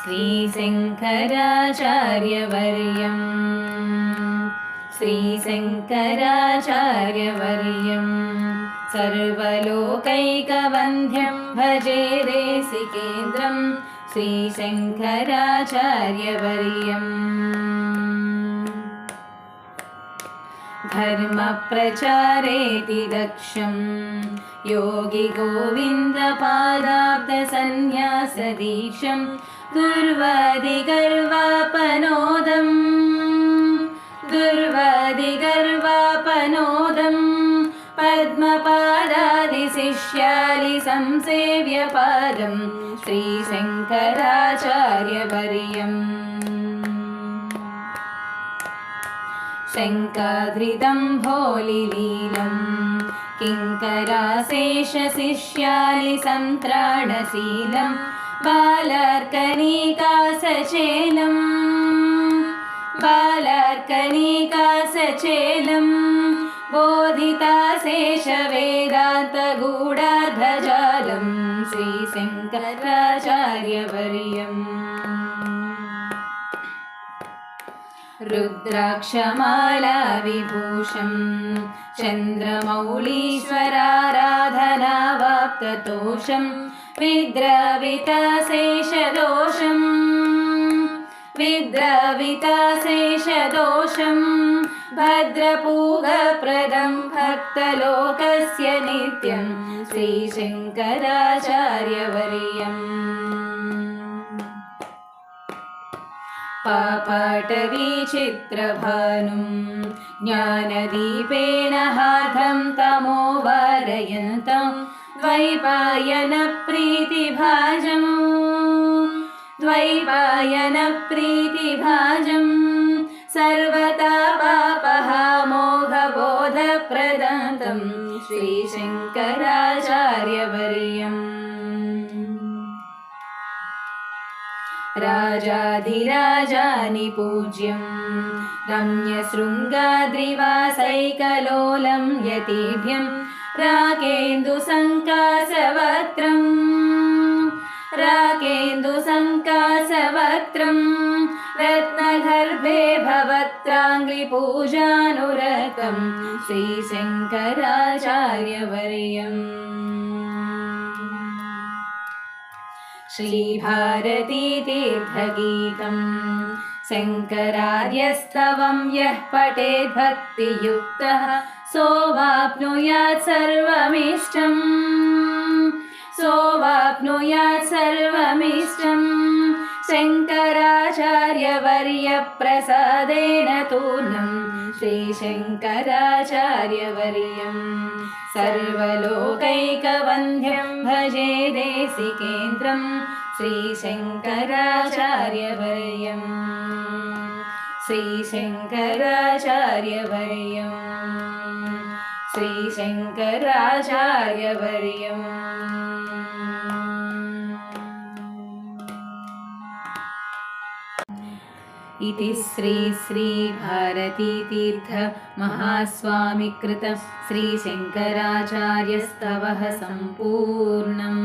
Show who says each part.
Speaker 1: श्रीशङ्कराचार्यवर्यं सर्वलोकैकवन्द्यं भजे देशिकेन्द्रं श्रीशङ्कराचार्यवर्यम् धर्मप्रचारेति दक्षं योगिगोविन्दपादाब्दसन्न्यासदीक्षं दुर्वादिगर्वापनोदं पद्मपादादिशिष्यालिसंसेव्यपादं श्रीशङ्कराचार्यवर्यम् शङ्काधृतं किङ्कराशेषशिष्यालिसन्त्राणशीलं बालार्कनीकासचेलं बोधिताशेषवेदान्तगूढार्धजालं श्रीशङ्कराचार्यवर्यम् रुद्राक्षमालाविभूषं चन्द्रमौळीश्वराराधनावाप्ततोषं विद्राविताशेषदोषं भद्रपूगप्रदं भक्तलोकस्य नित्यं श्रीशङ्कराचार्यवर्यम् पापाटवीचित्रभानुं ज्ञानदीपेन हार्दं तमोवारयन्तं द्वैपायनप्रीतिभाजं सर्वतापापहामोघबोधप्रदातं श्रीशङ्कराचार्यवर्यम् राजाधिराजानिपूज्यं रम्यशृङ्गाद्रिवासैकलोलं यतीभ्यं राकेन्दुसङ्कासवक्त्रं रत्नगर्भे भवत्राङ्घ्रिपूजानुरतं श्रीशङ्कराचार्यवर्यम् श्रीभारतीतीर्थगीतं शङ्करार्यस्तवं यः पठेत् भक्तियुक्तः सोऽवाप्नुयात् सर्वमिष्टं शङ्कराचार्यवर्यप्रसादेन तूर्णं श्रीशङ्कराचार्यवर्यम् सर्वलोकैकवन्द्यं भजे देशिकेन्द्रं श्रीशङ्कराचार्यवर्यम् श्रीशङ्कराचार्यवर्यम् इति श्री भारतीतीर्थ महास्वामिकृत श्रीशङ्कराचार्यस्तवः सम्पूर्णम्।